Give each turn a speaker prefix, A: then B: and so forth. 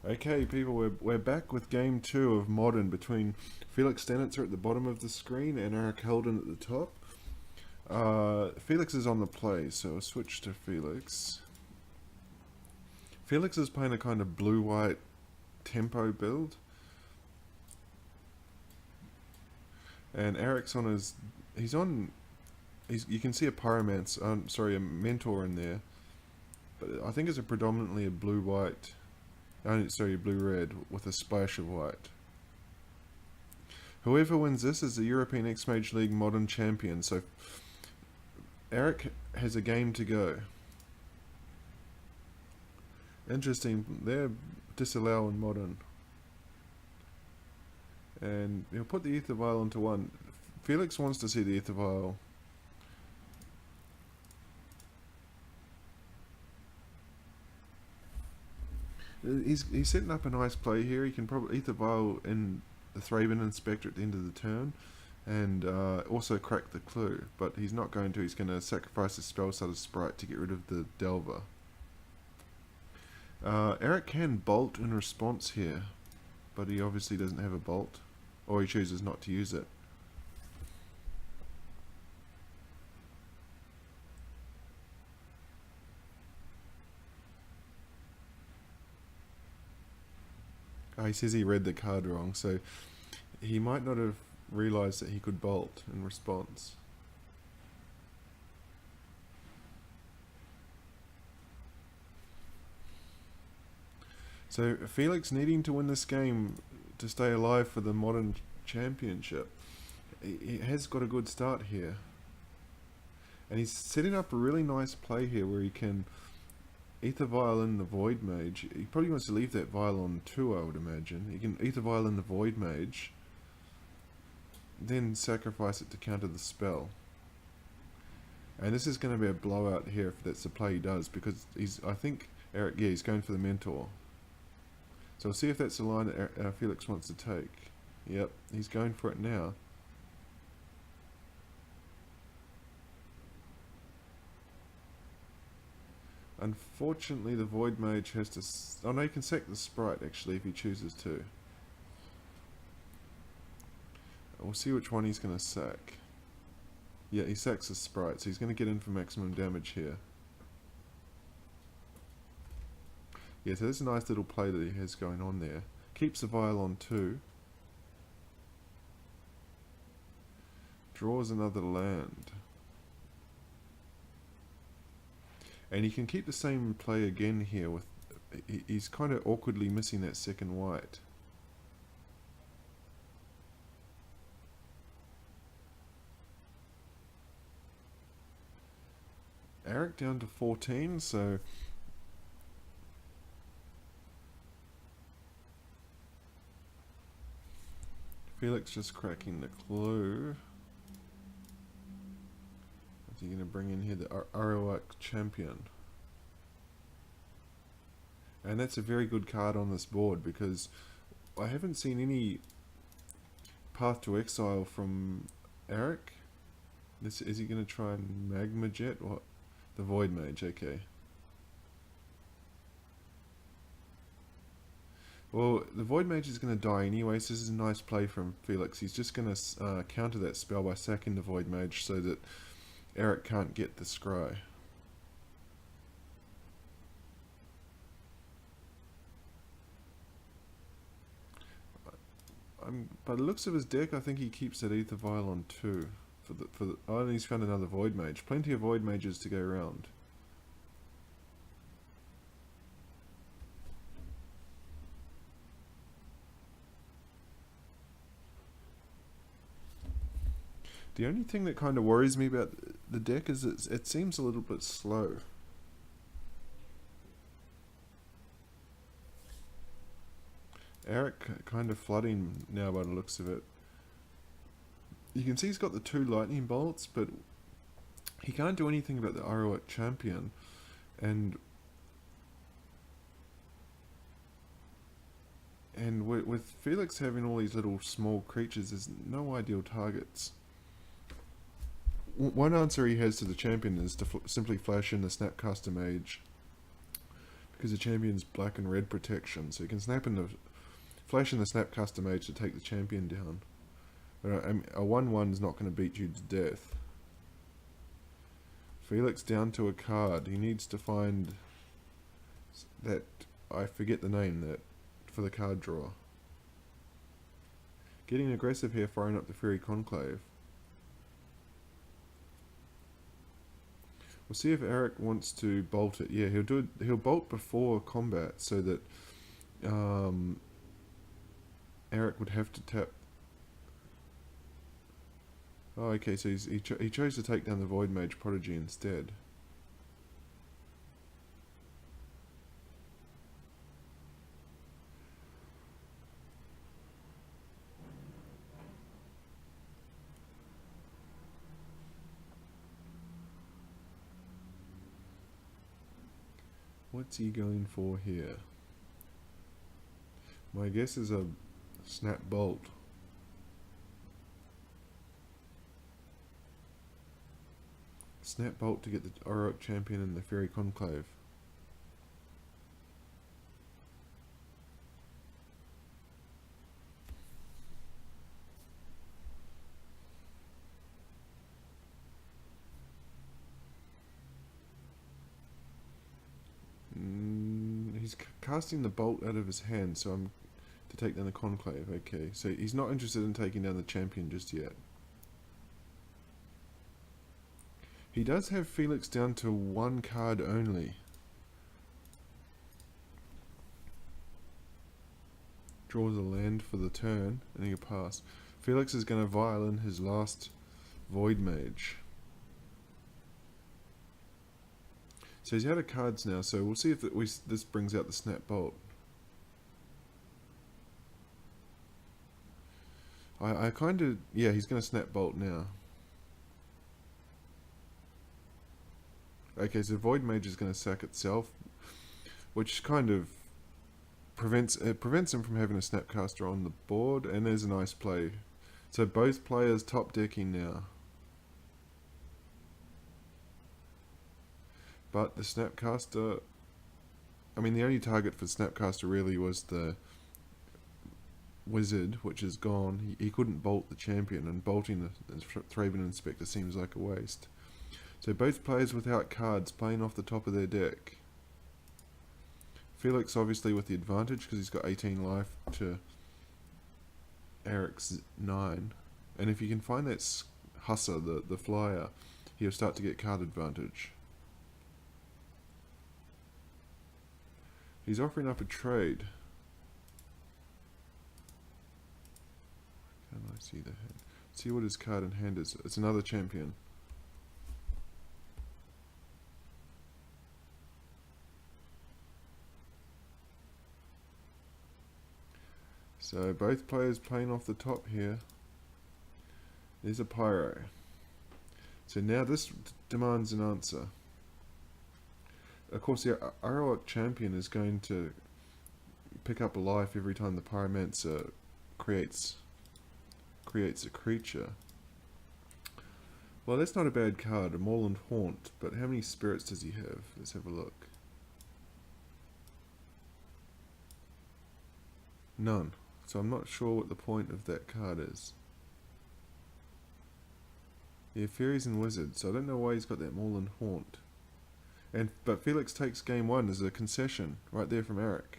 A: Okay, people, we're back with game 2 of Modern between Felix Stenitzer at the bottom of the screen and Aric Halden at the top. Felix is on the play, so I'll switch to Felix. Felix is playing a kind of blue-white tempo build. And Aric's on his... you can see a Pyromancer, a Mentor in there. But I think it's predominantly a blue-white... blue-red with a splash of white. Whoever wins this is the European X-Mage League Modern Champion, so Aric has a game to go. Interesting, they're disallowing Modern. And he'll put the Ether Vial onto one. Felix wants to see the Ether Vial. He's setting up a nice play here. He can probably Ether Vial in the Thraben Inspector at the end of the turn, and also crack the clue. But he's not going to. He's going to sacrifice his Spell Stutter Sprite to get rid of the Delver. Aric can bolt in response here, but he obviously doesn't have a bolt, or he chooses not to use it. He says he read the card wrong, so he might not have realised that he could bolt in response. So Felix needing to win this game to stay alive for the Modern Championship. He has got a good start here. And he's setting up a really nice play here where he can Ether Vial in the Void Mage. He probably wants to leave that Vial on 2, I would imagine. He can Ether Vial in the Void Mage, then sacrifice it to counter the spell. And this is going to be a blowout here if that's the play he does, because I think Aric, he's going for the Mentor. So we'll see if that's the line that Felix wants to take. Yep, he's going for it now. Unfortunately, the Void Mage has to... oh no, he can sack the Sprite, actually, if he chooses to. We'll see which one he's going to sack. Yeah, he sacks the Sprite, so he's going to get in for maximum damage here. Yeah, so there's a nice little play that he has going on there. Keeps the Vial on 2. Draws another land. And he can keep the same play again here with... he's kind of awkwardly missing that second white. Aric down to 14, so... Felix just cracking the clue. What's he going to bring in here? The Aric Champion. And that's a very good card on this board, because I haven't seen any Path to Exile from Aric. Is he going to try and Magma Jet? What? The Void Mage, okay. Well, the Void Mage is going to die anyway, so this is a nice play from Felix. He's just going to counter that spell by sacking the Void Mage so that Aric can't get the Scry. By the looks of his deck, I think he keeps that Ether Vial on 2. Oh, and he's found another Void Mage. Plenty of Void Mages to go around. The only thing that kind of worries me about the deck is it seems a little bit slow. Aric kind of flooding now by the looks of it. You can see he's got the 2 lightning bolts, but he can't do anything about the Aric Champion. And with Felix having all these little small creatures, there's no ideal targets. One answer he has to the champion is to simply flash in the Snapcaster Mage, because the champion's black and red protection, so you can snap in the flash in the Snapcaster Mage to take the champion down. But a 1/1 is not going to beat you to death. Felix down to a card. He needs to find that, I forget the name, that for the card draw. Getting aggressive here, firing up the Fairy Conclave. We'll see if Aric wants to bolt it. Yeah, he'll do it. He'll bolt before combat so that Aric would have to tap. Oh, okay, so he chose to take down the Void Mage Prodigy instead. What's he going for here? My guess is a Snap Bolt. Snap Bolt to get the Aric champion and the Fairy Conclave. He's casting the bolt out of his hand, so I'm to take down the Conclave. Okay, so he's not interested in taking down the champion just yet. He does have Felix down to one card only. Draws a land for the turn, and he'll pass. Felix is going to violin his last Void Mage. So he's out of cards now, so we'll see if this brings out the Snap Bolt. I kind of... yeah, he's going to Snap Bolt now. Okay, so Void Mage is going to sack itself, which kind of prevents him from having a Snapcaster on the board, and there's a nice play. So both players top decking now. But the Snapcaster, I mean, the only target for Snapcaster really was the Wizard, which is gone. He couldn't bolt the champion, and bolting the Thraben Inspector seems like a waste. So both players without cards playing off the top of their deck. Felix obviously with the advantage because he's got 18 life to Aric's 9. And if you can find that Hussar, the flyer, he'll start to get card advantage. He's offering up a trade. Can I see the hand? See what his card in hand is. It's another champion. So both players playing off the top here. There's a Pyro. So now this demands an answer. Of course, the Aric champion is going to pick up a life every time the Pyromancer creates a creature. Well, that's not a bad card, a Moorland Haunt, but how many spirits does he have? Let's have a look. None. So I'm not sure what the point of that card is. Yeah, Fairies and Wizards, so I don't know why he's got that Moorland Haunt. But Felix takes game 1 as a concession, right there from Aric.